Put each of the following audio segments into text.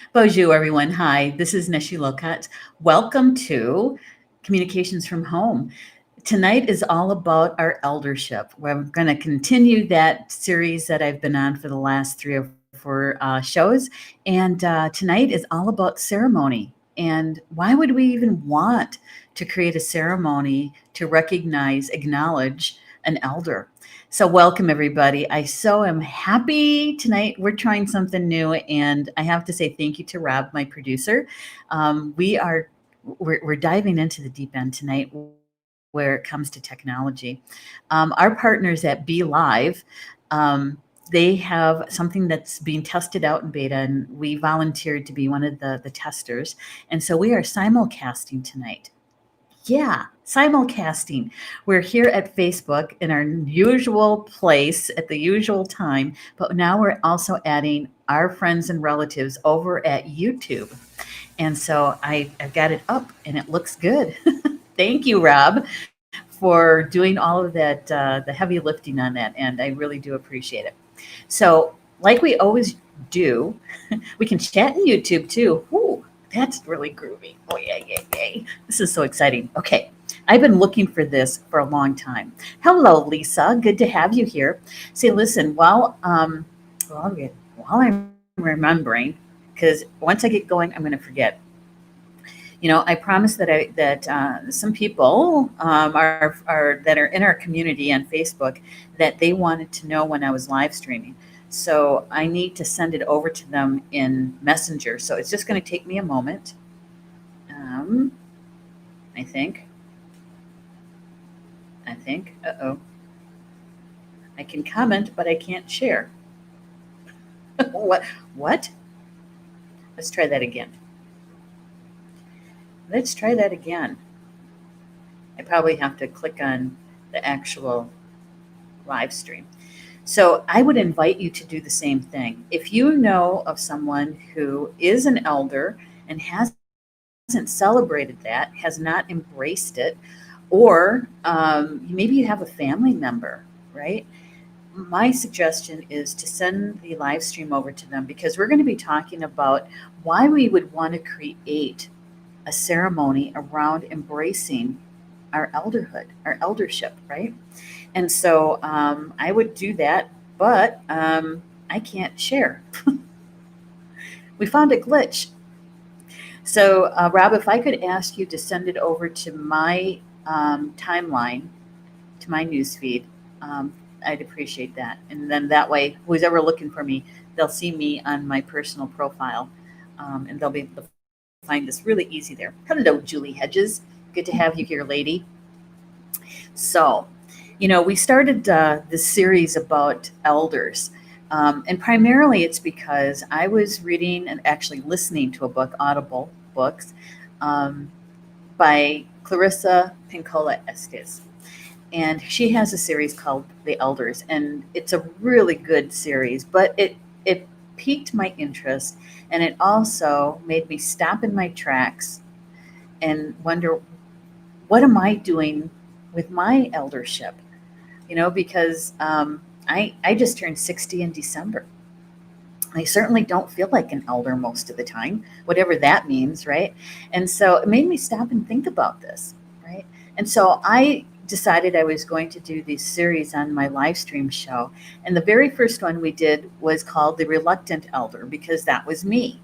Bonjour, everyone. Hi, this is Neshi Lokotz. Welcome to Communications from Home. Tonight is all about our eldership. We're going to continue that series that I've been on for the last three or four shows. And tonight is all about ceremony. And why would we even want to create a ceremony to recognize, acknowledge an elder? So, welcome everybody. I so am happy tonight. We're trying something new, and I have to say thank you to Rob, my producer. We're diving into the deep end tonight where it comes to technology. Our partners at Be.Live, um, they have something that's being tested out in beta, and we volunteered to be one of the testers. And so we are simulcasting tonight. Yeah, simulcasting. We're here at Facebook in our usual place at the usual time, but now we're also adding our friends and relatives over at YouTube. And so I've got it up and it looks good. Thank you, Rob, for doing all of that, the heavy lifting on that. And I really do appreciate it. So, like we always do, we can chat in YouTube too. Ooh, that's really groovy. Oh, yeah, yeah, yeah. This is so exciting. Okay. I've been looking for this for a long time. Hello, Lisa. Good to have you here. See, listen, while I'm remembering, because once I get going, I'm going to forget. I promised that some people are that are in our community on Facebook that they wanted to know when I was live streaming. So I need to send it over to them in Messenger. So it's just going to take me a moment. Um, I think. I think. Uh-oh. I can comment, but I can't share. What? What? Let's try that again. Let's try that again. I probably have to click on the actual live stream. So I would invite you to do the same thing. If you know of someone who is an elder and hasn't celebrated that, has not embraced it, or maybe you have a family member, right? My suggestion is to send the live stream over to them because we're going to be talking about why we would want to create a ceremony around embracing our elderhood, our eldership, right? And so I would do that, but I can't share. We found a glitch. So, Rob, if I could ask you to send it over to my timeline, to my newsfeed, I'd appreciate that. And then that way, who's ever looking for me, they'll see me on my personal profile, and they'll be able to find this really easy there. Hello, Julie Hedges. Good to have you here, lady. So, we started this series about elders. And primarily it's because I was reading and actually listening to a book, Audible books, um, by Clarissa Pinkola Estes. And she has a series called The Elders, and it's a really good series, but it piqued my interest, and it also made me stop in my tracks and wonder, what am I doing with my eldership? Because I just turned 60 in December. I certainly don't feel like an elder most of the time, whatever that means, right? And so it made me stop and think about this, right? And so I decided I was going to do this series on my live stream show. And the very first one we did was called The Reluctant Elder, because that was me.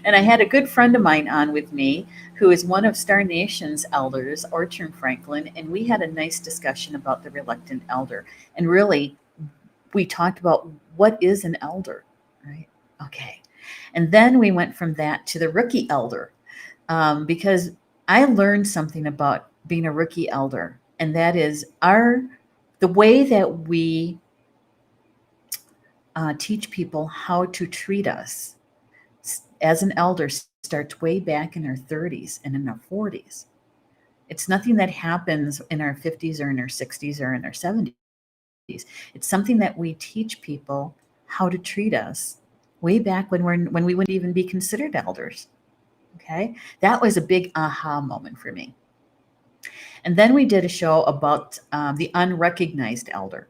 And I had a good friend of mine on with me who is one of Star Nation's elders, Orchard Franklin, and we had a nice discussion about the reluctant elder. And really, we talked about what is an elder, right? Okay. And then we went from that to the rookie elder, because I learned something about being a rookie elder, and that is the way that we teach people how to treat us as an elder starts way back in our 30s and in our 40s. It's nothing that happens in our 50s or in our 60s or in our 70s. It's something that we teach people how to treat us way back when we wouldn't even be considered elders. Okay, that was a big aha moment for me. And then we did a show about the unrecognized elder.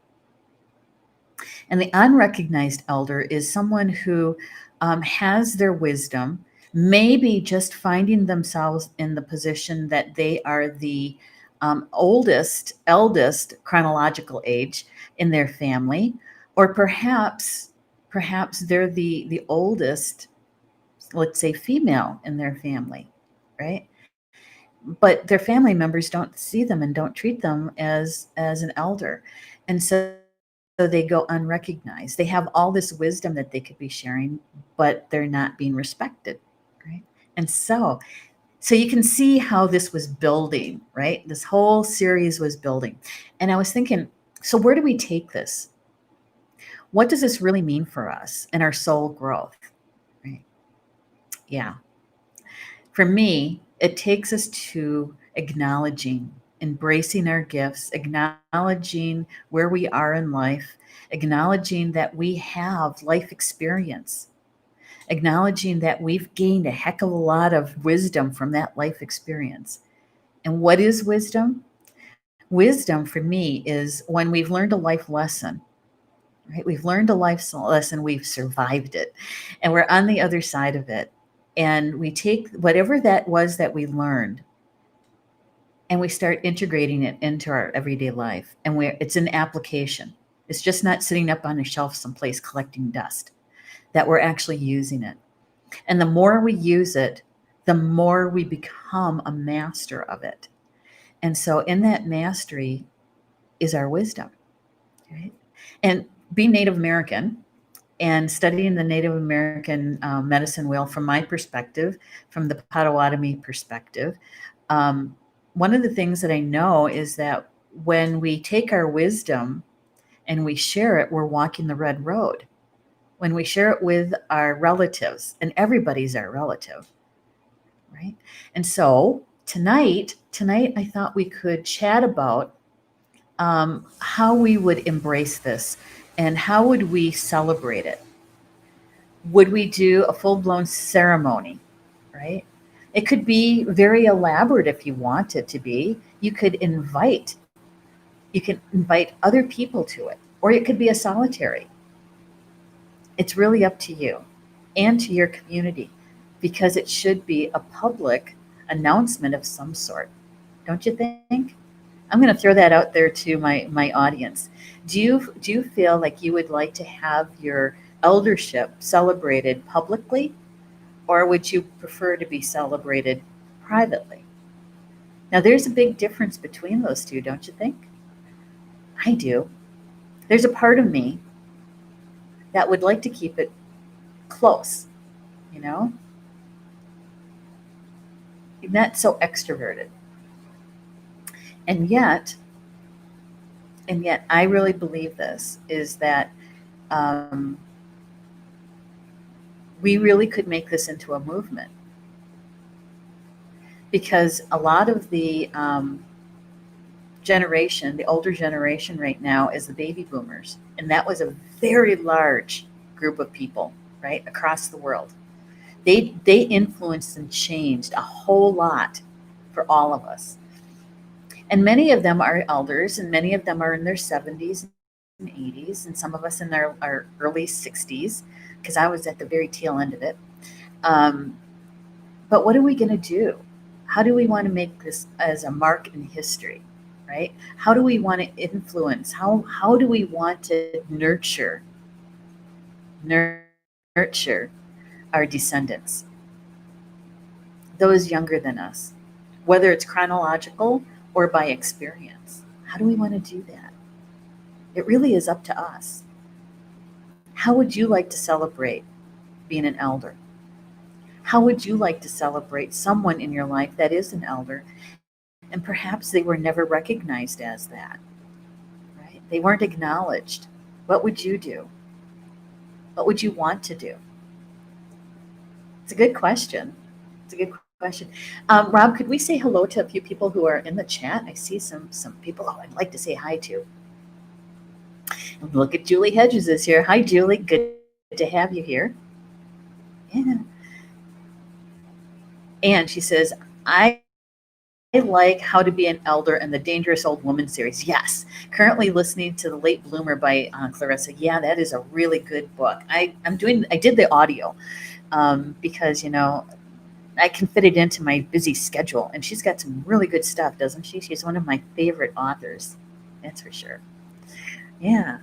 And the unrecognized elder is someone who has their wisdom, maybe just finding themselves in the position that they are the eldest chronological age in their family, or perhaps they're the oldest, let's say, female in their family, right? But their family members don't see them and don't treat them as an elder, and so they go unrecognized. They have all this wisdom that they could be sharing, but they're not being respected, right? And so you can see how this was building, right? This whole series was building. And I was thinking, so where do we take this? What does this really mean for us and our soul growth? Right? Yeah. For me, it takes us to acknowledging, embracing our gifts, acknowledging where we are in life, acknowledging that we have life experience, acknowledging that we've gained a heck of a lot of wisdom from that life experience. And what is wisdom? Wisdom for me is when we've learned a life lesson, right? We've learned a life lesson, we've survived it, and we're on the other side of it. And we take whatever that was that we learned and we start integrating it into our everyday life. And it's an application. It's just not sitting up on a shelf someplace collecting dust, that we're actually using it. And the more we use it, the more we become a master of it. And so in that mastery is our wisdom, right? And being Native American and studying the Native American medicine wheel from my perspective, from the Potawatomi perspective, um, one of the things that I know is that when we take our wisdom and we share it, we're walking the red road. When we share it with our relatives, and everybody's our relative, right? And so tonight I thought we could chat about how we would embrace this and how would we celebrate it. Would we do a full-blown ceremony, right? It could be very elaborate if you want it to be. You can invite other people to it, or it could be a solitary. It's really up to you and to your community, because it should be a public announcement of some sort. Don't you think? I'm going to throw that out there to my audience. Do you feel like you would like to have your eldership celebrated publicly, or would you prefer to be celebrated privately? Now, there's a big difference between those two, don't you think? I do. There's a part of me that would like to keep it close, you know, not so extroverted. And yet, I really believe this is that um, we really could make this into a movement, because a lot of the the older generation right now, is the baby boomers. And that was a very large group of people, right, across the world. They influenced and changed a whole lot for all of us. And many of them are elders, and many of them are in their 70s and 80s, and some of us in our early 60s, because I was at the very tail end of it. Um, but what are we going to do? How do we want to make this as a mark in history, right? How do we want to influence? How do we want to nurture our descendants, those younger than us, whether it's chronological or by experience? How do we want to do that? It really is up to us. How would you like to celebrate being an elder? How would you like to celebrate someone in your life that is an elder, and perhaps they were never recognized as that, right? They weren't acknowledged. What would you do? What would you want to do? It's a good question. It's a good question. Rob, could we say hello to a few people who are in the chat? I see some people I'd like to say hi to. Look at Julie Hedges is here. Hi, Julie. Good to have you here. Yeah. And she says, I like How to Be an Elder and the Dangerous Old Woman series. Yes. Currently listening to The Late Bloomer by Clarissa. Yeah, that is a really good book. I did the audio because, I can fit it into my busy schedule. And she's got some really good stuff, doesn't she? She's one of my favorite authors. That's for sure. Yeah.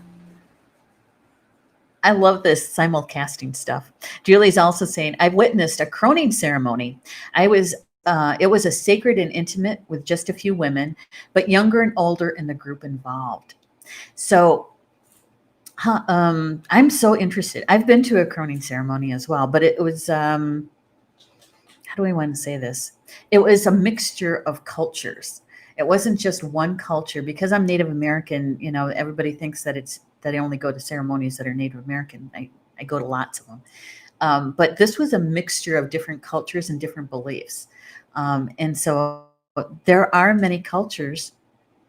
I love this simulcasting stuff. Julie's also saying, I've witnessed a croning ceremony. It was a sacred and intimate with just a few women, but younger and older in the group involved. So, I'm so interested. I've been to a croning ceremony as well, but it was, how do I want to say this? It was a mixture of cultures. It wasn't just one culture because I'm Native American. Everybody thinks that I only go to ceremonies that are Native American. I go to lots of them. But this was a mixture of different cultures and different beliefs. And so there are many cultures,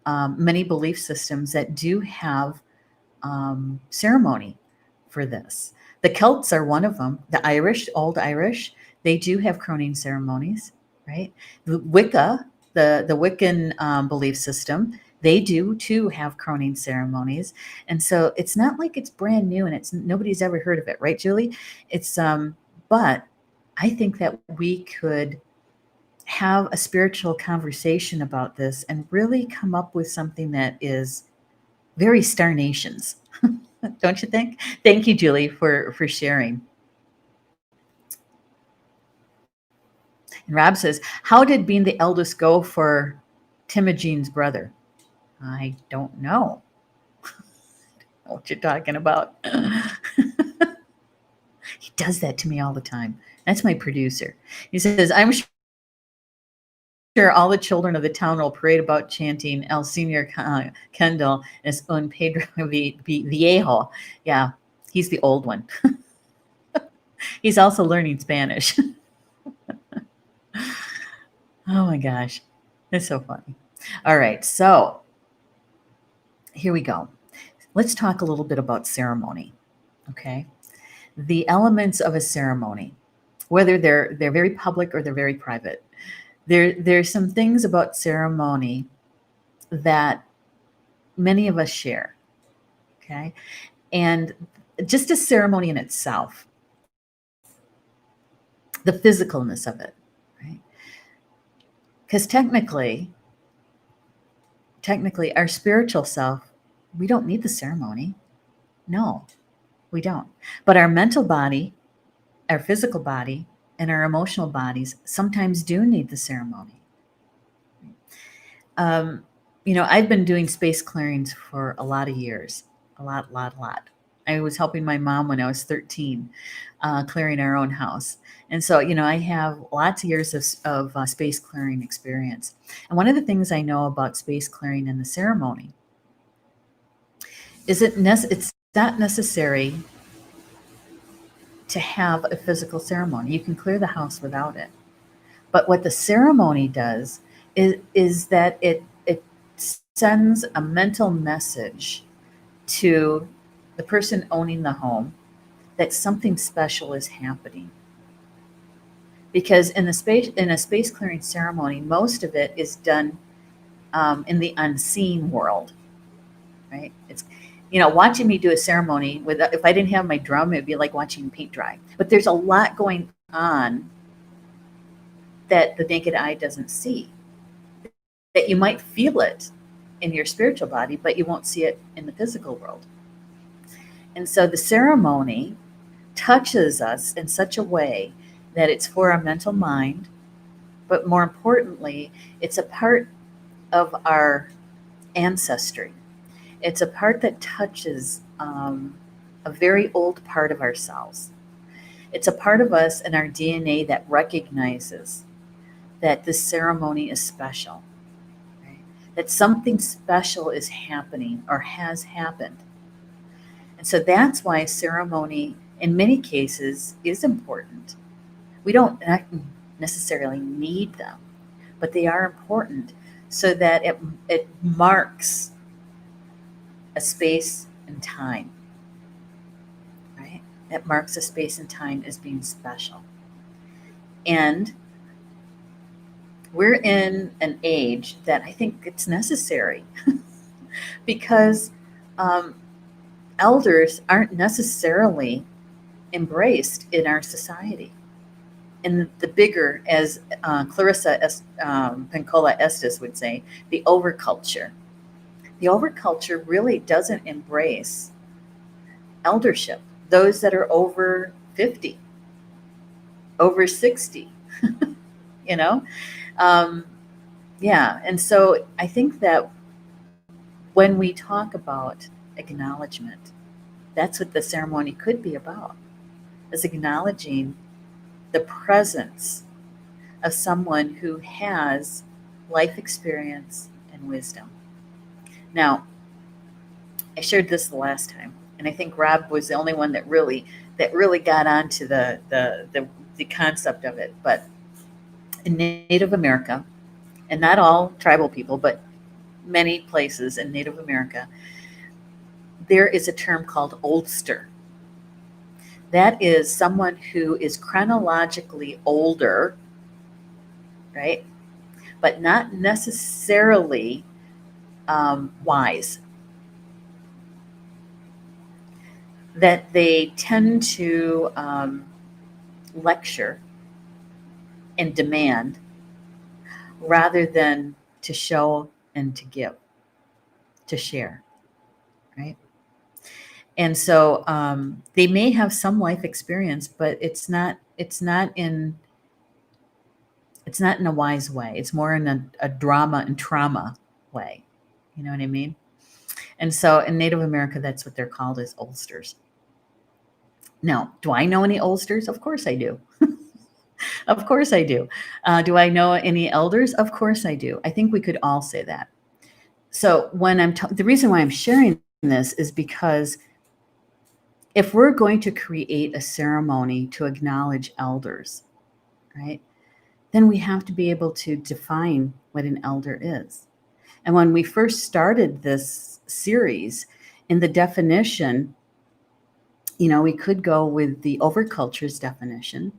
many belief systems that do have ceremony for this. The Celts are one of them. The Irish, old Irish, they do have croning ceremonies, right? The Wicca, the Wiccan belief system, they do too have croning ceremonies, and so it's not like it's brand new and it's nobody's ever heard of it, right, Julie? It's but I think that we could have a spiritual conversation about this and really come up with something that is very Star Nations. Don't you think? Thank you, Julie, for sharing. And Rob says, "How did being the eldest go for Timogene's brother?" I don't know what you're talking about. He does that to me all the time. That's my producer. He says, "I'm sure all the children of the town will parade about chanting El Señor Kendall es un Pedro Viejo." Yeah, he's the old one. He's also learning Spanish. Oh my gosh. It's so funny. All right. So here we go. Let's talk a little bit about ceremony. Okay. The elements of a ceremony, whether they're very public or they're very private. There's some things about ceremony that many of us share. Okay. And just a ceremony in itself, the physicalness of it, right? Because technically, our spiritual self, we don't need the ceremony. No, we don't. But our mental body, our physical body, and our emotional bodies sometimes do need the ceremony. Um, I've been doing space clearings for a lot of years, a lot. I was helping my mom when I was 13, clearing our own house. And so, I have lots of years of space clearing experience. And one of the things I know about space clearing and the ceremony is it's not necessary to have a physical ceremony. You can clear the house without it. But what the ceremony does is that it sends a mental message to the person owning the home that something special is happening. Because in a space clearing ceremony, most of it is done in the unseen world, right? It's watching me do a ceremony with if I didn't have my drum, it'd be like watching paint dry. But there's a lot going on that the naked eye doesn't see. That you might feel it in your spiritual body, but you won't see it in the physical world. And so the ceremony touches us in such a way that it's for our mental mind, but more importantly, it's a part of our ancestry. It's a part that touches a very old part of ourselves. It's a part of us in our DNA that recognizes that this ceremony is special, right? That something special is happening or has happened. And so that's why ceremony, in many cases, is important. We don't necessarily need them, but they are important so that it marks a space and time, right? It marks a space and time as being special. And we're in an age that I think it's necessary because um, elders aren't necessarily embraced in our society. In the bigger, as Pencola Estes would say, the overculture. The overculture really doesn't embrace eldership, those that are over 50, over 60, you know? Um, yeah, and so I think that when we talk about acknowledgement, that's what the ceremony could be about, is acknowledging the presence of someone who has life experience and wisdom. Now, I shared this the last time, and I think Rob was the only one that really got onto the concept of it. But in Native America, and not all tribal people, but many places in Native America, there is a term called oldster. That is someone who is chronologically older, right? But not necessarily wise. That they tend to lecture and demand rather than to show and to give, to share, right? And so they may have some life experience, but it's not in a wise way. It's more in a drama and trauma way. You know what I mean? And so in Native America, that's what they're called, as oldsters. Now, do I know any oldsters? Of course I do. Of course I do. Do I know any elders? Of course I do. I think we could all say that. So when the reason why I'm sharing this is because if we're going to create a ceremony to acknowledge elders, right, then we have to be able to define what an elder is. And when we first started this series, in the definition, we could go with the overculture's definition,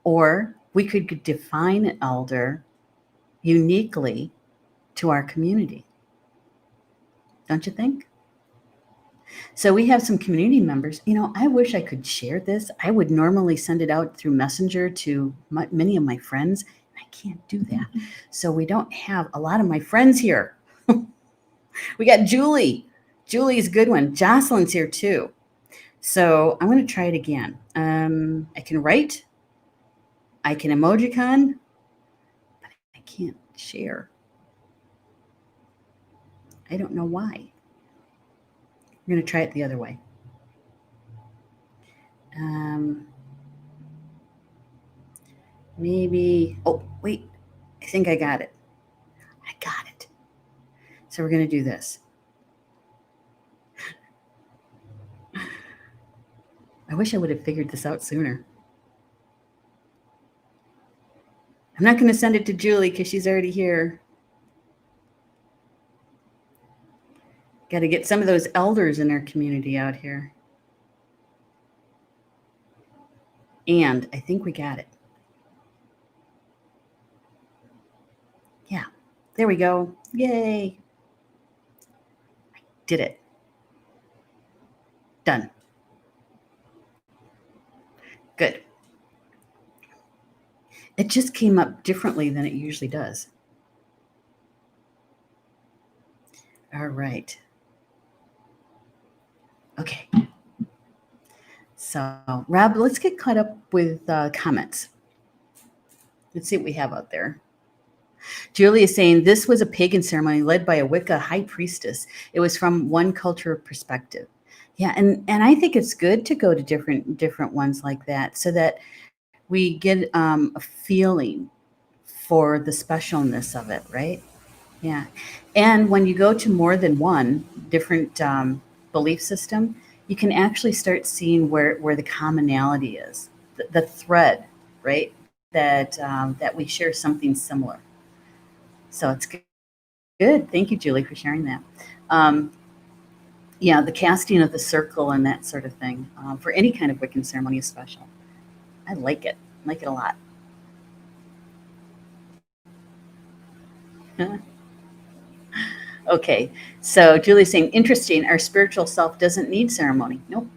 or we could define an elder uniquely to our community. Don't you think? So we have some community members. I wish I could share this. I would normally send it out through Messenger to many of my friends. I can't do that. So we don't have a lot of my friends here. We got Julie. Julie's a good one. Jocelyn's here too. So I'm going to try it again. I can write. I can emojicon. But I can't share. I don't know why. I'm going to try it the other way. Maybe, oh, wait, I think I got it. I got it. So we're going to do this. I wish I would have figured this out sooner. I'm not going to send it to Julie because she's already here. Got to get some of those elders in our community out here. And I think we got it. Yeah, there we go. Yay. I did it. Done. Good. It just came up differently than it usually does. All right. Okay. So, Rob, let's get caught up with comments. Let's see what we have out there. Julie is saying this was a pagan ceremony led by a Wicca high priestess. It was from one culture perspective. Yeah, and I think it's good to go to different ones like that so that we get a feeling for the specialness of it, right? Yeah, and when you go to more than one different belief system, you can actually start seeing where the commonality is, the thread, right? That we share something similar. So it's good. Good. Thank you, Julie, for sharing that. Um, yeah, the casting of the circle and that sort of thing for any kind of Wiccan ceremony is special. I like it. I like it a lot. Okay, so Julie's saying, interesting, our spiritual self doesn't need ceremony. Nope.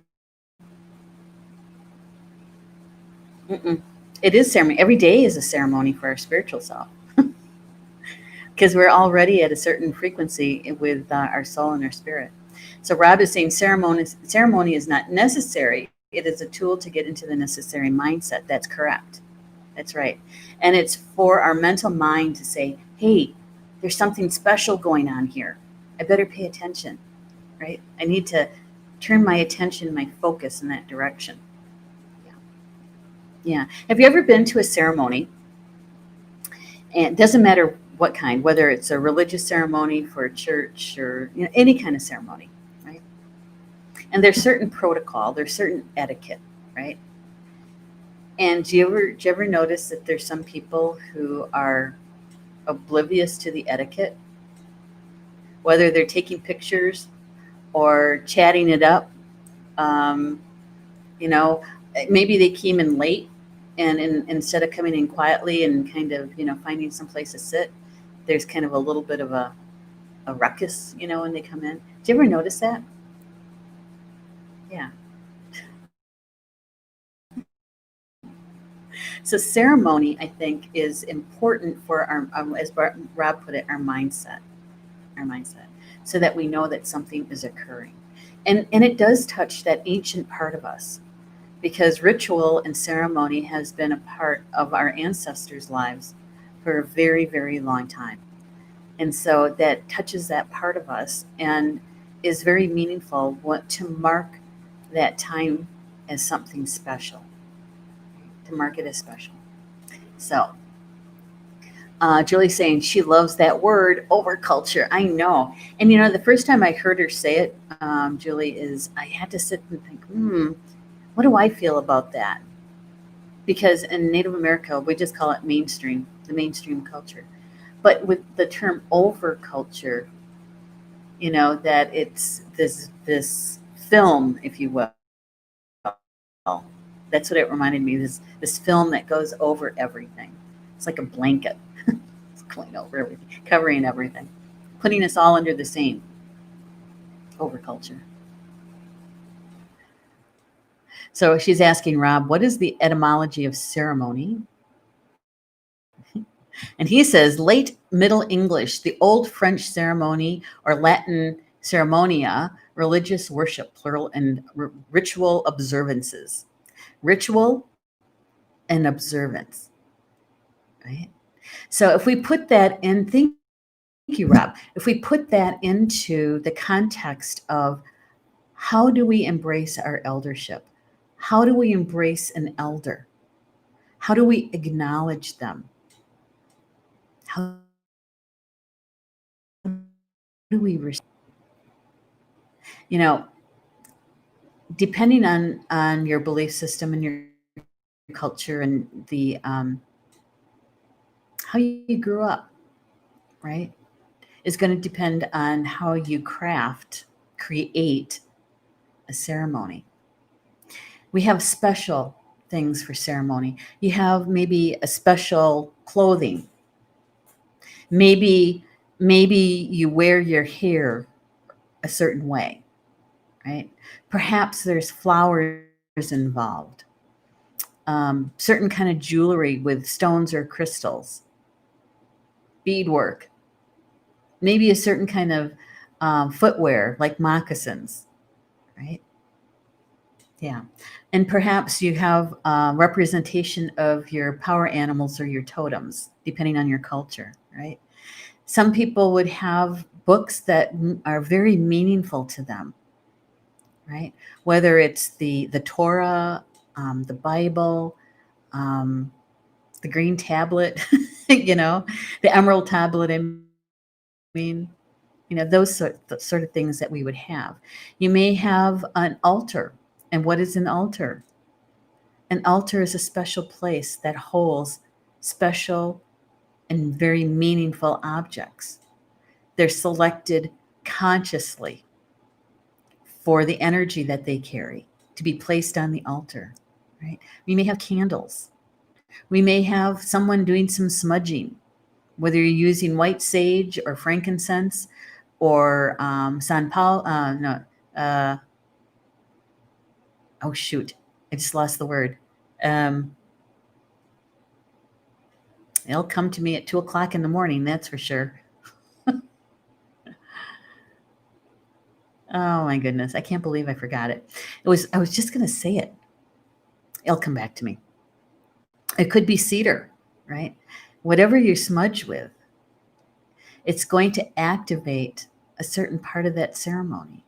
Mm-mm. It is ceremony. Every day is a ceremony for our spiritual self because we're already at a certain frequency with our soul and our spirit. So Rob is saying ceremony is not necessary. It is a tool to get into the necessary mindset. That's correct. That's right. And it's for our mental mind to say, hey, there's something special going on here. I better pay attention, right? I need to turn my attention, my focus in that direction. Yeah. Yeah. Have you ever been to a ceremony? And it doesn't matter what kind, whether it's a religious ceremony for a church or any kind of ceremony, right? And there's certain protocol, there's certain etiquette, right? And do you ever notice that there's some people who are oblivious to the etiquette, whether they're taking pictures or chatting it up? Um, you know, maybe they came in late, and instead of coming in quietly and kind of finding some place to sit, there's kind of a little bit of a ruckus, when they come in. Do you ever notice that? Yeah. So ceremony, I think, is important for our, as Rob put it, our mindset, so that we know that something is occurring, and it does touch that ancient part of us, because ritual and ceremony has been a part of our ancestors' lives for a very, very long time, and so that touches that part of us and is very meaningful. Want to mark that time as something special, to mark it as special. So Julie's saying she loves that word, overculture. I know. And the first time I heard her say it, Julie, is I had to sit and think, what do I feel about that? Because in Native America, we just call it mainstream, the mainstream culture. But with the term overculture, that it's this film, if you will. That's what it reminded me. This film that goes over everything. It's like a blanket. It's going over everything, covering everything, putting us all under the same overculture. So she's asking Rob, what is the etymology of ceremony? And he says late Middle English, the Old French ceremony or Latin ceremonia, religious worship, plural, and ritual observances. Ritual and observance, right? So if we put that in, thank you, Rob. If we put that into the context of how do we embrace our eldership? How do we embrace an elder? How do we acknowledge them? How do we, you know, depending on your belief system and your culture and the how you grew up, right, is going to depend on how you create a ceremony. We have special things for ceremony. You have maybe a special clothing. Maybe you wear your hair a certain way, right? Perhaps there's flowers involved. Certain kind of jewelry with stones or crystals, beadwork, maybe a certain kind of footwear like moccasins, right? Yeah. And perhaps you have representation of your power animals or your totems, depending on your culture, right? Some people would have books that are very meaningful to them, right? Whether it's the Torah, the Bible, um, the green tablet, the emerald tablet. I mean, those sort of things that we would have. You may have an altar. And what is an altar? An altar is a special place that holds special and very meaningful objects. They're selected consciously for the energy that they carry to be placed on the altar, right? We may have candles. We may have someone doing some smudging, whether you're using white sage or frankincense or San Paul, no, uh, oh shoot, I just lost the word. Um, it'll come to me at 2 o'clock in the morning, that's for sure. Oh my goodness, I can't believe I forgot it. I was just gonna say it. It'll come back to me. It could be cedar, right? Whatever you smudge with, it's going to activate a certain part of that ceremony.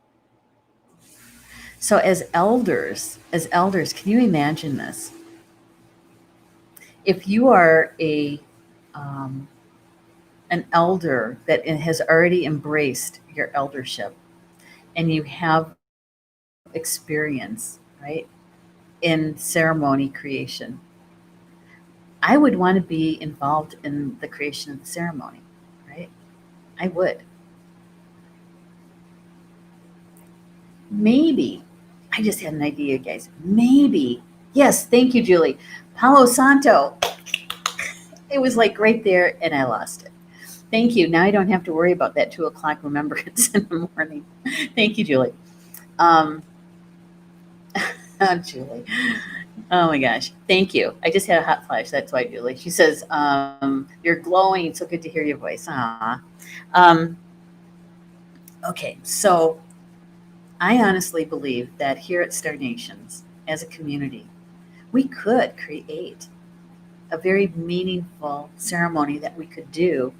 So as elders, can you imagine this? If you are a um, an elder that has already embraced your eldership and you have experience, right, in ceremony creation, I would want to be involved in the creation of the ceremony, right? I would. Maybe, I just had an idea, guys. Maybe, yes, thank you, Julie. Palo Santo. It was like right there, and I lost it. Thank you. Now I don't have to worry about that 2 o'clock remembrance in the morning. Thank you, Julie. Um, Julie. Oh my gosh. Thank you. I just had a hot flash. That's why, Julie. She says, you're glowing. So good to hear your voice. Aw. Um, okay. So I honestly believe that here at Star Nations, as a community, we could create a very meaningful ceremony that we could do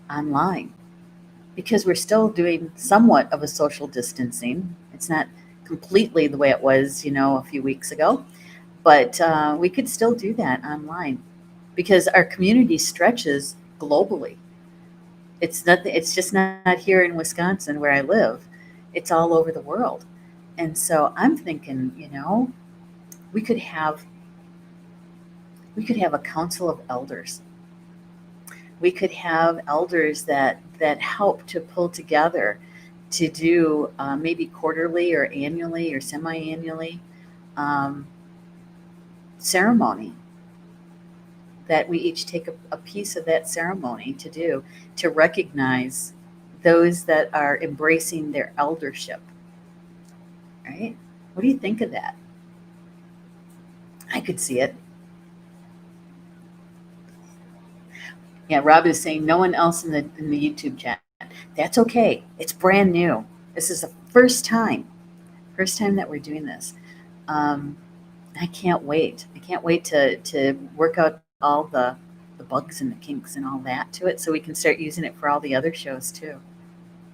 online because we're still doing somewhat of a social distancing. It's not completely the way it was, a few weeks ago, but we could still do that online because our community stretches globally. It's not. It's just not here in Wisconsin where I live. It's all over the world, and so I'm thinking, we could have we could have a council of elders. We could have elders that help to pull together to do maybe quarterly or annually or semi-annually um, ceremony that we each take a piece of that ceremony to do to recognize those that are embracing their eldership, right? What do you think of that? I could see it. Yeah, Rob is saying no one else in the YouTube chat. That's okay. It's brand new. This is the first time that we're doing this. Um, I can't wait. I can't wait to work out all the bugs and the kinks and all that to it, so we can start using it for all the other shows too.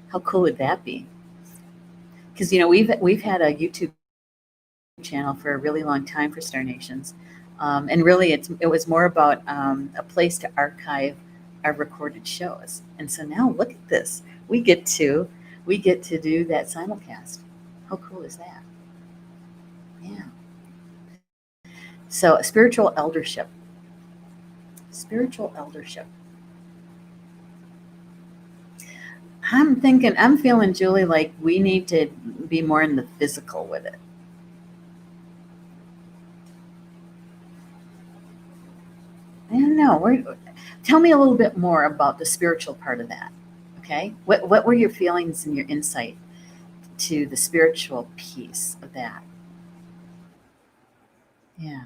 How cool would that be? Because we've had a YouTube channel for a really long time for Star Nations, and really it was more about a place to archive our recorded shows. And so now look at this. We get to do that simulcast. How cool is that? Yeah. So spiritual eldership. Spiritual eldership. I'm feeling, Julie, like we need to be more in the physical with it. I don't know. Tell me a little bit more about the spiritual part of that. Okay. What were your feelings and your insight to the spiritual piece of that? Yeah.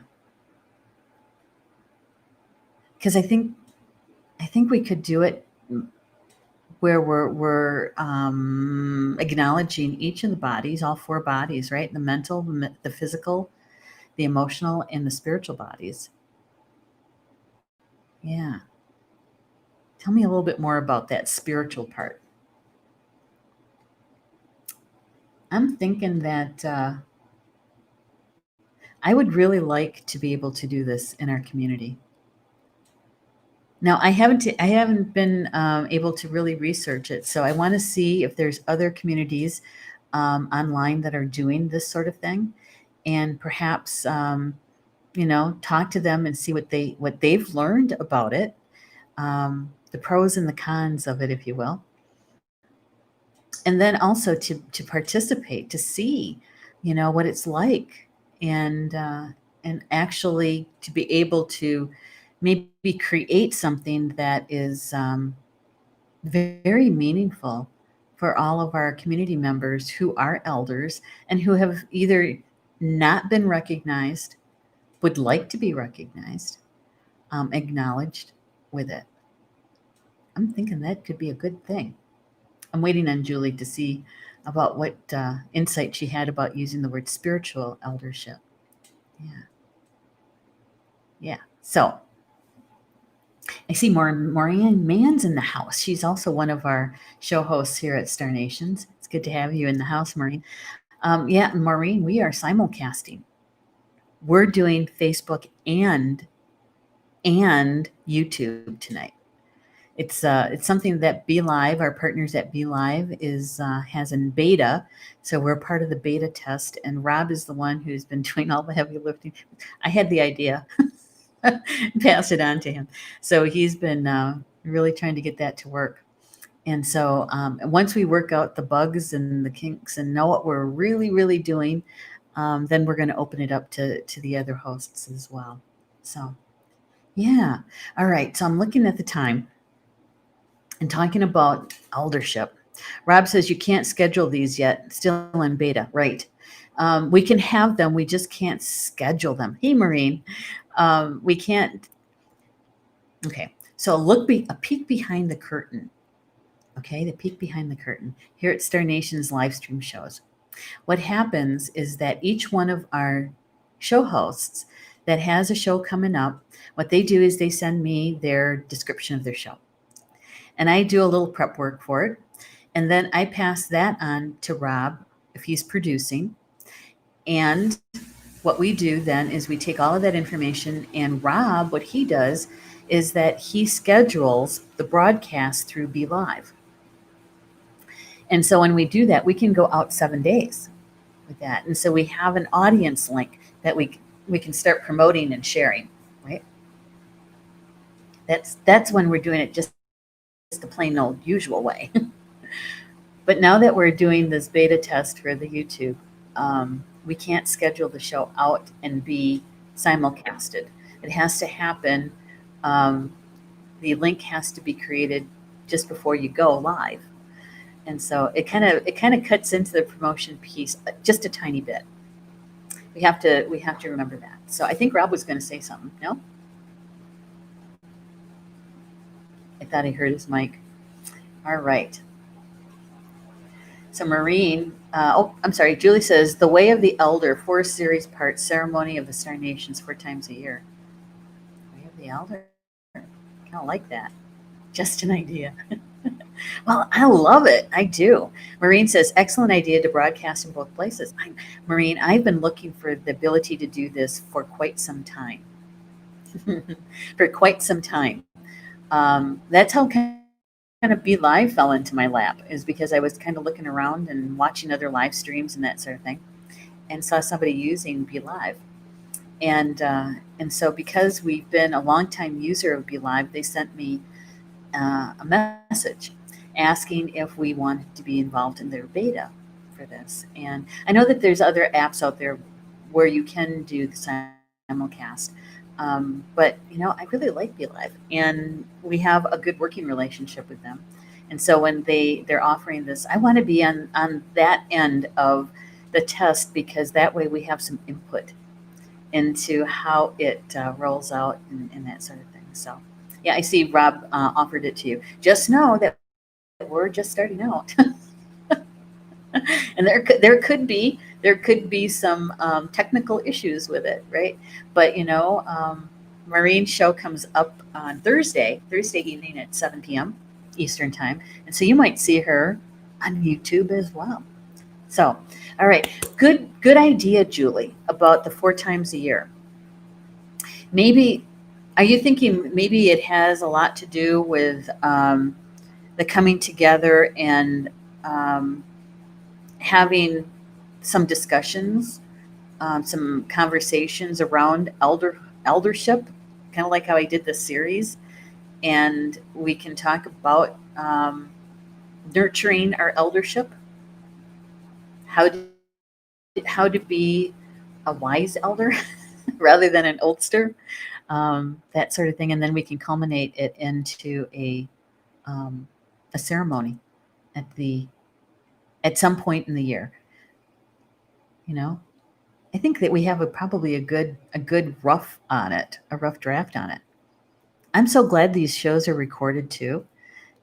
Because I think we could do it where we're acknowledging each of the bodies, all four bodies, right? The mental, the physical, the emotional, and the spiritual bodies. Yeah. Tell me a little bit more about that spiritual part. I'm thinking that I would really like to be able to do this in our community. Now, I haven't been able to really research it, so I want to see if there's other communities online that are doing this sort of thing, and perhaps talk to them and see what they've learned about it, the pros and the cons of it, if you will, and then also to participate to see what it's like, and actually to be able to maybe create something that is very meaningful for all of our community members who are elders and who have either not been recognized, would like to be recognized, acknowledged with it. I'm thinking that could be a good thing. I'm waiting on Julie to see about what insight she had about using the word spiritual eldership. Yeah. Yeah. So I see Maureen Mann's in the house. She's also one of our show hosts here at Star Nations. It's good to have you in the house, Maureen. Yeah, Maureen, we are simulcasting. We're doing Facebook and YouTube tonight. It's something that Be.Live, our partners at Be.Live, is has in beta. So we're part of the beta test, and Rob is the one who's been doing all the heavy lifting. I had the idea, pass it on to him. So he's been really trying to get that to work. And so once we work out the bugs and the kinks and know what we're really doing, then we're going to open it up to the other hosts as well. So yeah, all right. So I'm looking at the time and talking about eldership. Rob says you can't schedule these yet, still in beta, right? We can have them, we just can't schedule them. Hey, Maureen, we can't. Okay, so a peek behind the curtain. Okay, the peek behind the curtain here at Star Nation's live stream shows. What happens is that each one of our show hosts that has a show coming up, what they do is they send me their description of their show. And I do a little prep work for it. And then I pass that on to Rob if he's producing. And what we do then is we take all of that information, and Rob, what he does is that he schedules the broadcast through Be.Live. And so when we do that, we can go out 7 days with that. And so we have an audience link that we can start promoting and sharing, right? That's when we're doing it just the plain old usual way. But now that we're doing this beta test for the YouTube, we can't schedule the show out and be simulcasted. It has to happen. The link has to be created just before you go live, and so it kind of cuts into the promotion piece just a tiny bit. We have to remember that. So I think Rob was going to say something. No, I thought I heard his mic. All right. So Maureen, I'm sorry, Julie says, The Way of the Elder, 4 series part, Ceremony of the Star Nations, 4 times a year. Way of the Elder. Kind of like that. Just an idea. Well, I love it. I do. Maureen says, excellent idea to broadcast in both places. Maureen, I've been looking for the ability to do this for quite some time. For quite some time. That's how kind of Be.Live fell into my lap, is because I was kind of looking around and watching other live streams and that sort of thing, and saw somebody using Be.Live. And so because we've been a longtime user of Be.Live, they sent me a message asking if we wanted to be involved in their beta for this. And I know that there's other apps out there where you can do the simulcast. But I really like Be.Live, and we have a good working relationship with them. And so when they're offering this, I want to be on that end of the test, because that way we have some input into how it rolls out and that sort of thing. So yeah, I see Rob offered it to you. Just know that we're just starting out. And there could be some technical issues with it, right? But Maureen's show comes up on Thursday evening at 7 p.m. Eastern time, and so you might see her on YouTube as well. So, all right, good idea, Julie, about the 4 times a year. Maybe, are you thinking maybe it has a lot to do with the coming together and having some discussions, some conversations around eldership, kind of like how I did this series, and we can talk about nurturing our eldership, how to be a wise elder rather than an oldster. that sort of thing. And then we can culminate it into a ceremony at some point in the year. You know, I think that we have probably a good rough on it, a rough draft on it. I'm so glad these shows are recorded too,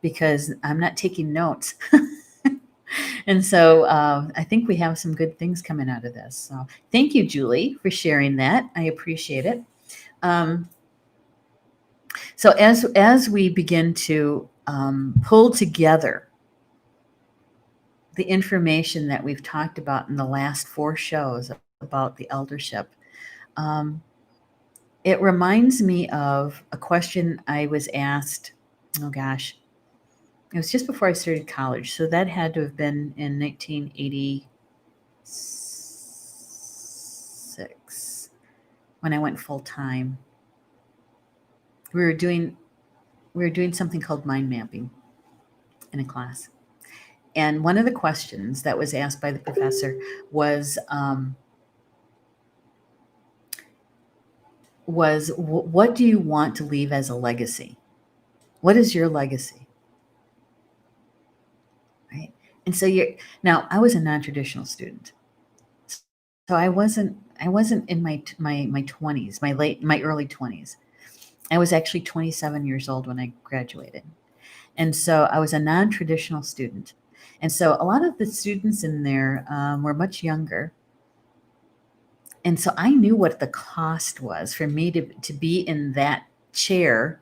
because I'm not taking notes. And so I think we have some good things coming out of this. So thank you, Julie, for sharing that. I appreciate it. So as we begin to pull together the information that we've talked about in the last 4 shows about the eldership, it reminds me of a question I was asked. Oh gosh, it was just before I started college, so that had to have been in 1986 when I went full time. We were doing something called mind mapping in a class, and one of the questions that was asked by the professor was what do you want to leave as a legacy? What is your legacy? Right? And so now I was a non-traditional student. So I wasn't in my 20s, my early 20s. I was actually 27 years old when I graduated. And so I was a non-traditional student. And so a lot of the students in there were much younger. And so I knew what the cost was for me to be in that chair,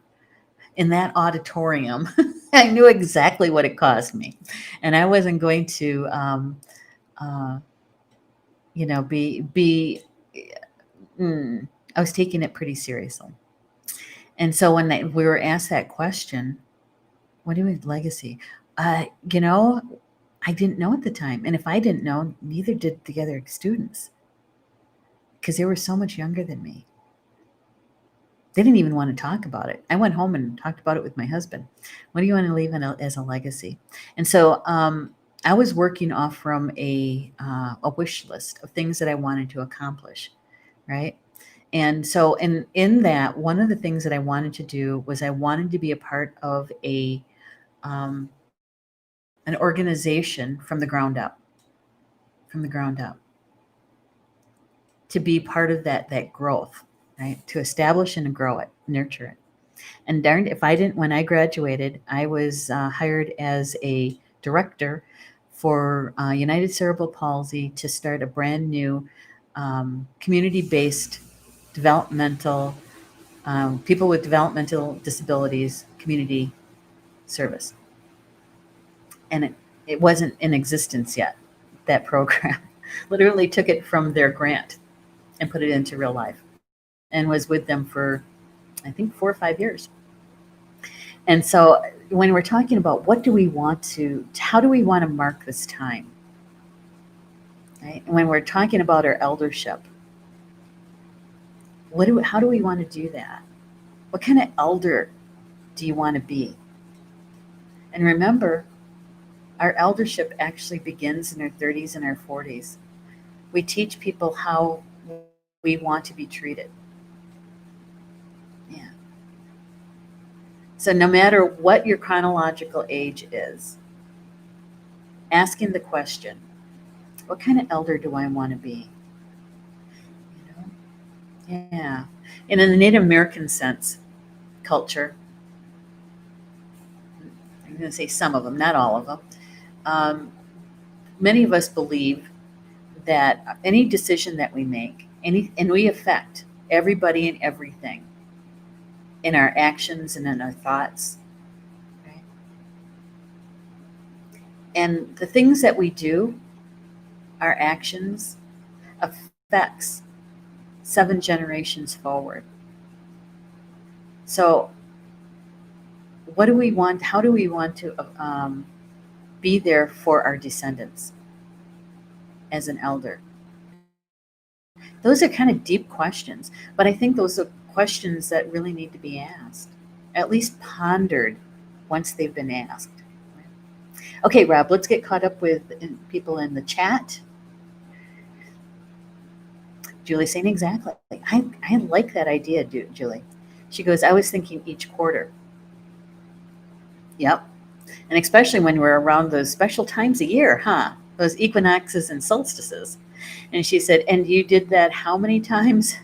in that auditorium. I knew exactly what it cost me. And I wasn't going to, I was taking it pretty seriously. And so when we were asked that question, what do we have legacy? I didn't know at the time. And if I didn't know, neither did the other students, because they were so much younger than me. They didn't even want to talk about it. I went home and talked about it with my husband. What do you want to leave as a legacy? And so I was working off from a wish list of things that I wanted to accomplish, right? And so in that, one of the things that I wanted to do was I wanted to be a part of an organization from the ground up, to be part of that growth, right? To establish and grow it, nurture it. And darned if I didn't, when I graduated, I was hired as a director for United Cerebral Palsy to start a brand new community-based developmental, people with developmental disabilities community service. And it wasn't in existence yet, that program. Literally took it from their grant and put it into real life, and was with them for, I think, 4 or 5 years. And so when we're talking about how do we want to mark this time, right? And when we're talking about our eldership, how do we want to do that? What kind of elder do you want to be? And remember, our eldership actually begins in our 30s and our 40s. We teach people how we want to be treated. Yeah. So no matter what your chronological age is, asking the question, what kind of elder do I want to be? You know? Yeah. And in the Native American culture, I'm going to say some of them, not all of them, many of us believe that any decision that we make, and we affect everybody and everything in our actions and in our thoughts, right? And the things that we do, our actions, affects 7 generations forward. So what do we want? How do we want to be there for our descendants as an elder? Those are kind of deep questions, but I think those are questions that really need to be asked, at least pondered once they've been asked. Okay, Rob, let's get caught up with people in the chat. Julie saying exactly. I like that idea, Julie. She goes, I was thinking each quarter. Yep. And especially when we're around those special times of year, huh? Those equinoxes and solstices. And she said, and you did that how many times?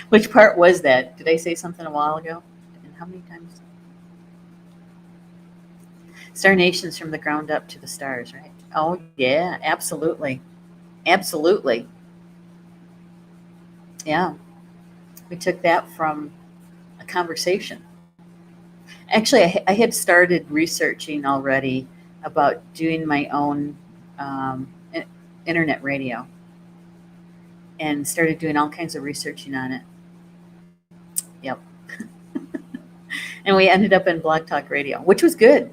Which part was that? Did I say something a while ago? And how many times? Star Nations from the ground up to the stars, right? Oh, yeah, absolutely. Absolutely. Yeah. We took that from a conversation. Actually, I had started researching already about doing my own internet radio and started doing all kinds of researching on it. Yep. And we ended up in Blog Talk Radio, which was good.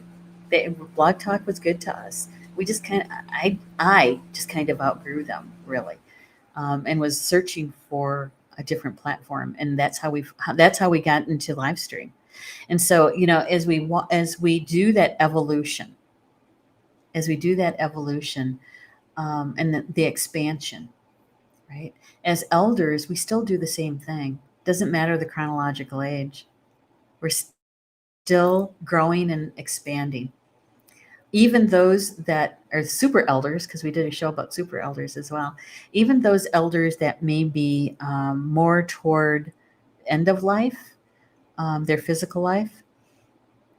Blog Talk was good to us. We just kind of, I just kind of outgrew them really, and was searching for a different platform, and that's how we got into live stream. And so, as we do that evolution, and the expansion, right? As elders, we still do the same thing. Doesn't matter the chronological age. We're still growing and expanding. Even those that are super elders, because we did a show about super elders as well, even those elders that may be more toward end of life, their physical life,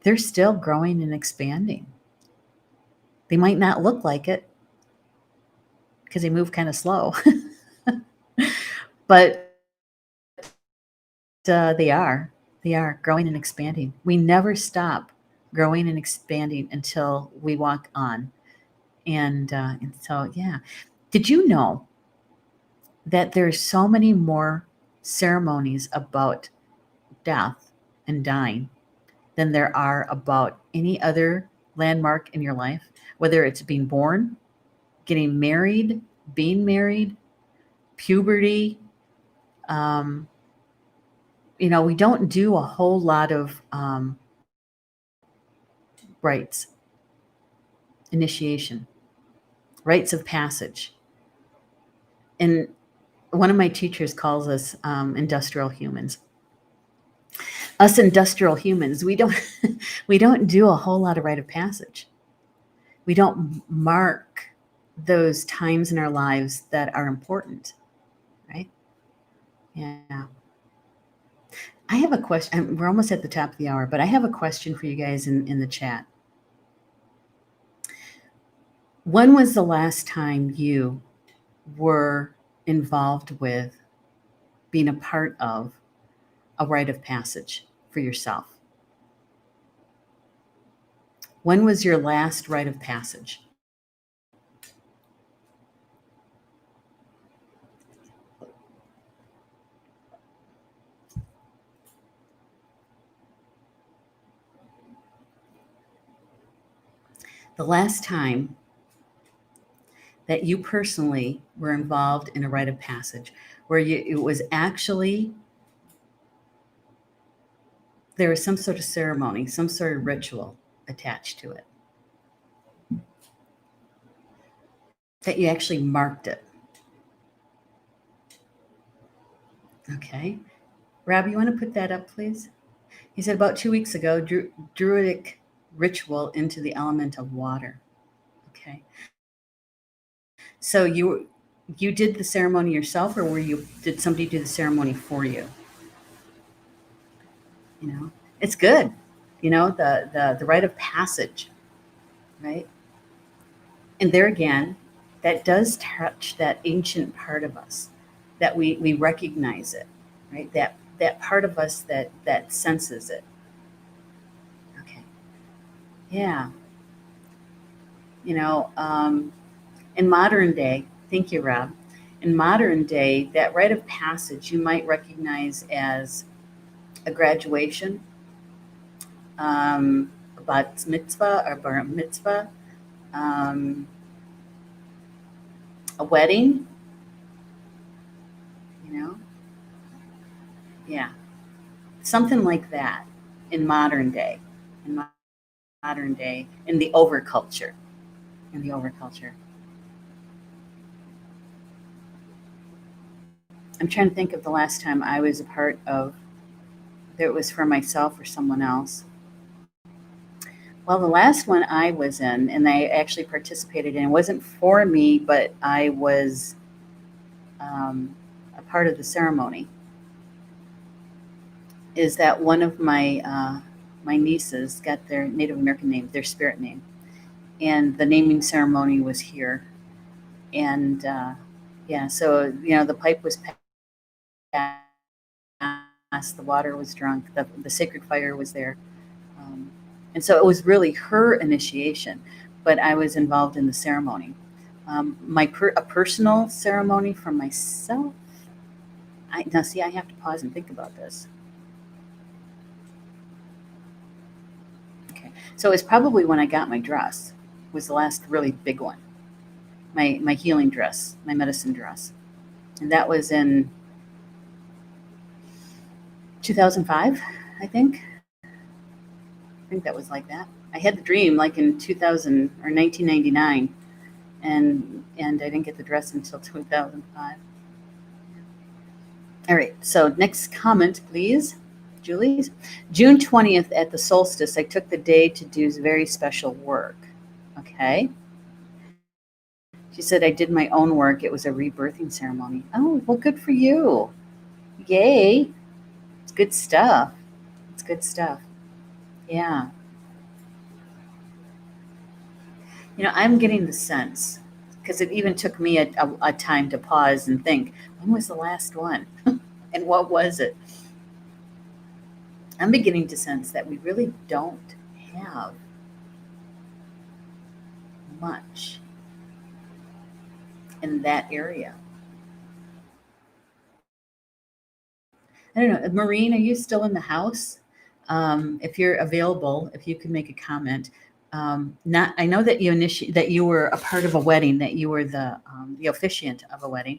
they're still growing and expanding. They might not look like it because they move kind of slow, but they are. They are growing and expanding. We never stop growing and expanding until we walk on. And so, yeah. Did you know that there's so many more ceremonies about death and dying than there are about any other landmark in your life? Whether it's being born, getting married, being married, puberty. Um, we don't do a whole lot of rites, initiation, rites of passage. And one of my teachers calls us industrial humans. Us industrial humans, we don't we don't do a whole lot of rite of passage. We don't mark those times in our lives that are important, right? Yeah. I have a question. We're almost at the top of the hour, but I have a question for you guys in the chat. When was the last time you were involved with being a part of a rite of passage for yourself? When was your last rite of passage? The last time that you personally were involved in a rite of passage where it was actually, there was some sort of ceremony, some sort of ritual attached to it, that you actually marked it. Okay. Rob, you want to put that up, please? He said about 2 weeks ago, druidic ritual into the element of water. Okay. So you did the ceremony yourself, or did somebody do the ceremony for you? It's good. The rite of passage, right? And there again, that does touch that ancient part of us, that we recognize it, right? That part of us that senses it. Okay. Yeah. In modern day, thank you, Rob. In modern day, that rite of passage you might recognize as a graduation, a bat mitzvah or bar mitzvah, um, a wedding, you know? Yeah, something like that in modern day, in modern day, in the overculture, in the overculture. I'm trying to think of the last time I was a part of, that it was for myself or someone else. Well, the last one I was in, and I actually participated in, wasn't for me, but I was a part of the ceremony. Is that one of my nieces got their Native American name, their spirit name, and the naming ceremony was here. And yeah, so the pipe was passed, the water was drunk, the sacred fire was there. Um, and so it was really her initiation, but I was involved in the ceremony. A personal ceremony for myself. Now, see, I have to pause and think about this. Okay, so it's probably when I got my dress. Was the last really big one. My healing dress, my medicine dress, and that was in 2005, I think. I think that was like that. I had the dream like in 2000 or 1999, and I didn't get the dress until 2005. All right, so next comment, please. Julie's. June 20th at the solstice, I took the day to do very special work. Okay. She said, I did my own work. It was a rebirthing ceremony. Oh, well, good for you. Yay. It's good stuff. It's good stuff. Yeah. I'm getting the sense, because it even took me a time to pause and think, when was the last one? And what was it? I'm beginning to sense that we really don't have much in that area. I don't know. Maureen, are you still in the house? If you're available, if you could make a comment. Not, I know that that you were a part of a wedding, that you were the officiant of a wedding.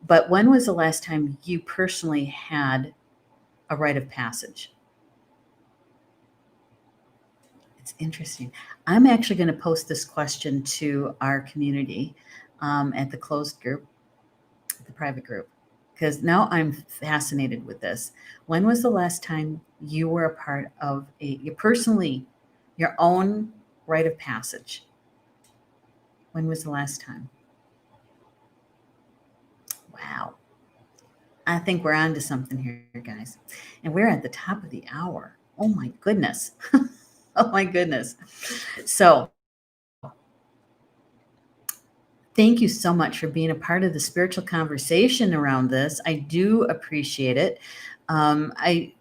But when was the last time you personally had a rite of passage? It's interesting. I'm actually going to post this question to our community at the closed group, the private group, because now I'm fascinated with this. When was the last time you were a part of your own rite of passage? When was the last time? Wow. I think we're on to something here, guys. And we're at the top of the hour. Oh my goodness. Oh my goodness. So, thank you so much for being a part of the spiritual conversation around this. I do appreciate it. I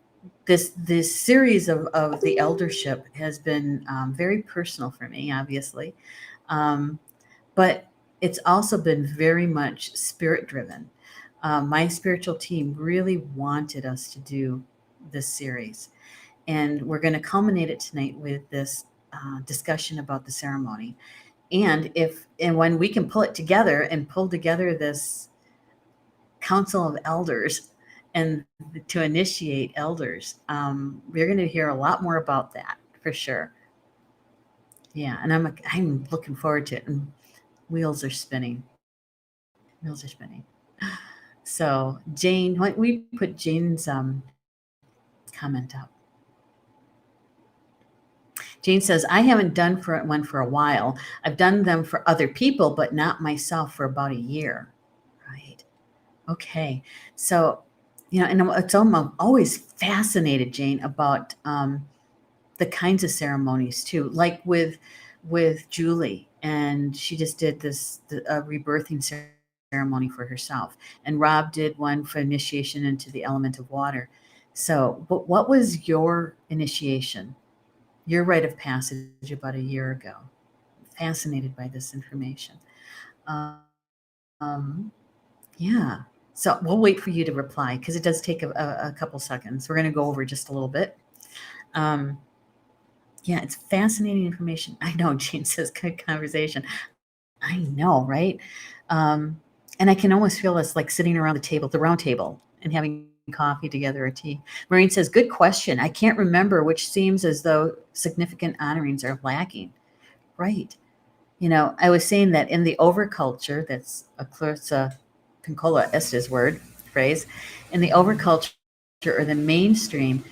this series of the eldership has been very personal for me, obviously, but it's also been very much spirit driven. My spiritual team really wanted us to do this series, and we're going to culminate it tonight with this discussion about the ceremony. And when we can pull it together and pull together this council of elders and to initiate elders, we're going to hear a lot more about that for sure. Yeah, and I'm looking forward to it. And wheels are spinning. Wheels are spinning. So Jane, why don't we put Jane's comment up? Jane says, I haven't done one for a while. I've done them for other people, but not myself for about a year. Right. Okay. So, and I'm always fascinated, Jane, about the kinds of ceremonies too, like with Julie, and she just did a rebirthing ceremony for herself, and Rob did one for initiation into the element of water. So, what was your initiation? Your rite of passage about a year ago. Fascinated by this information. Um, yeah. So we'll wait for you to reply because it does take a couple seconds. We're going to go over just a little bit. Yeah, it's fascinating information. I know, Jane says, good conversation. I know, right? And I can almost feel us like sitting around the round table, and having coffee together or tea. Maureen says, good question. I can't remember, which seems as though significant honorings are lacking. Right. I was saying that in the overculture, that's a Clarissa Pincola Estes word, phrase, in the overculture or the mainstream,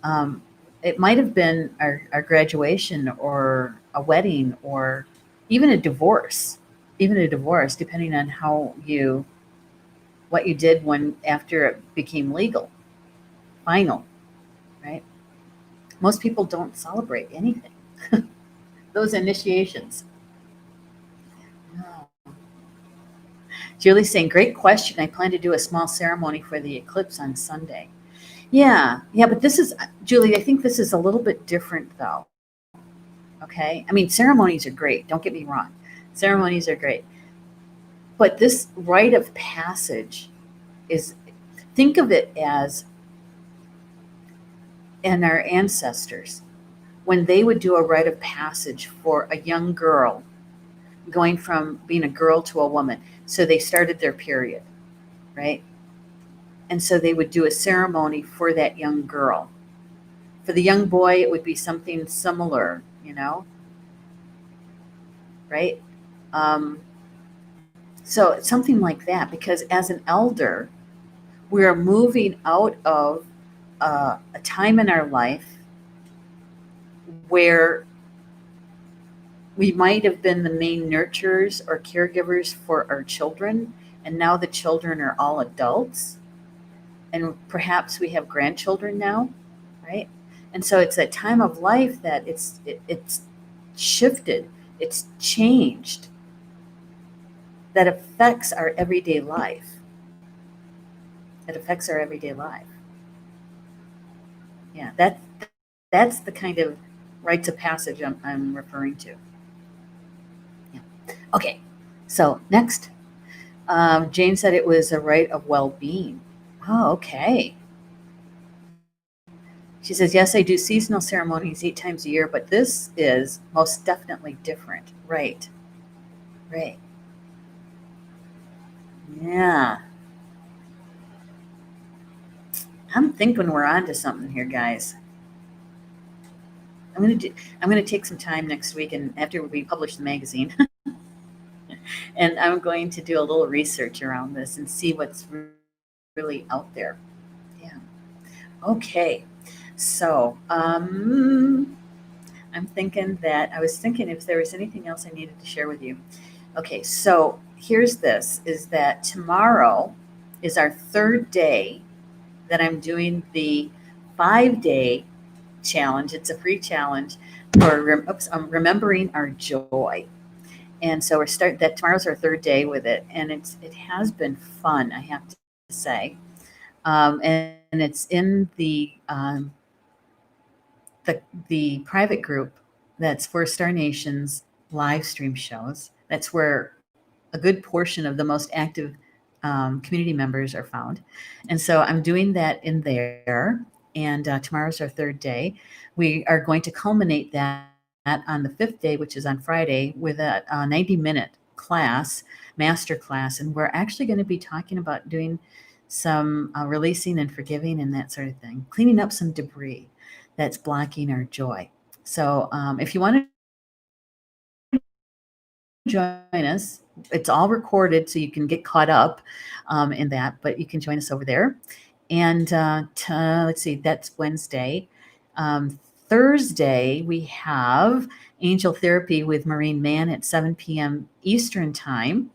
um, it might have been our graduation or a wedding or even a divorce, depending on how you what you did when after it became legal, final, right? Most people don't celebrate anything. Those initiations. Oh. Julie's saying, great question. I plan to do a small ceremony for the eclipse on Sunday. Yeah, yeah, but this is, Julie, I think this is a little bit different though. Okay. I mean, ceremonies are great. Don't get me wrong. Ceremonies are great. But this rite of passage is, think of it as, and our ancestors, when they would do a rite of passage for a young girl going from being a girl to a woman. So they started their period, right? And so they would do a ceremony for that young girl. For the young boy, it would be something similar, right? Um, so it's something like that, because as an elder, we are moving out of a time in our life where we might have been the main nurturers or caregivers for our children, and now the children are all adults, and perhaps we have grandchildren now, right? And so it's a time of life that it's shifted, it's changed, that affects our everyday life. It affects our everyday life. Yeah, that's the kind of rites of passage I'm referring to. Yeah. Okay. So next, Jane said it was a rite of well-being. Oh, okay. She says, yes, I do seasonal ceremonies 8 times a year, but this is most definitely different. Right. Right. Yeah. I'm thinking we're on to something here, guys. I'm gonna do, I'm gonna take some time next week, and after we publish the magazine, and I'm going to do a little research around this and see what's really out there. Yeah. Okay. So, I was thinking if there was anything else I needed to share with you. Okay, so here's this, is that tomorrow is our third day that I'm doing the 5-day challenge. It's a free challenge for remembering our joy. And so we're starting that tomorrow's our third day with it, and it has been fun, I have to say. And it's in the private group that's for Star Nation's live stream shows. That's where a good portion of the most active community members are found. And so I'm doing that in there. And tomorrow's our third day. We are going to culminate that on the fifth day, which is on Friday, with a 90-minute class, master class. And we're actually going to be talking about doing some releasing and forgiving and that sort of thing, cleaning up some debris that's blocking our joy. So if you want to join us, it's all recorded, so you can get caught up in that, but you can join us over there. And let's see, that's Wednesday. Thursday, we have Angel Therapy with Maureen Mann at 7 p.m. Eastern Time.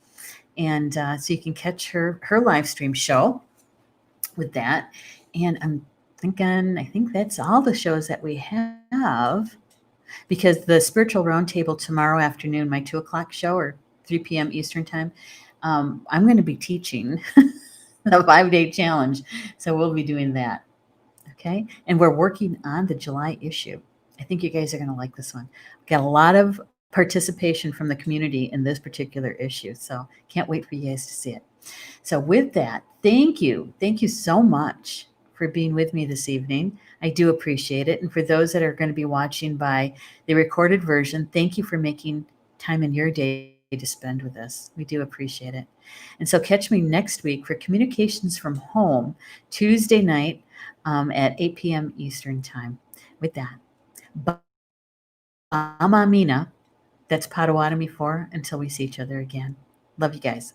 And so you can catch her live stream show with that. And I think that's all the shows that we have, because the Spiritual Roundtable tomorrow afternoon, my 2 o'clock show, or 3 p.m. Eastern Time, I'm going to be teaching the 5-day challenge. So we'll be doing that. Okay. And we're working on the July issue. I think you guys are going to like this one. Got a lot of participation from the community in this particular issue. So can't wait for you guys to see it. So with that, thank you. Thank you so much for being with me this evening. I do appreciate it. And for those that are going to be watching by the recorded version, thank you for making time in your day to spend with us. We do appreciate it. And so catch me next week for Communications from Home, Tuesday night at 8 p.m. Eastern Time. With that, Bama Mina, that's Potawatomi for until we see each other again. Love you guys.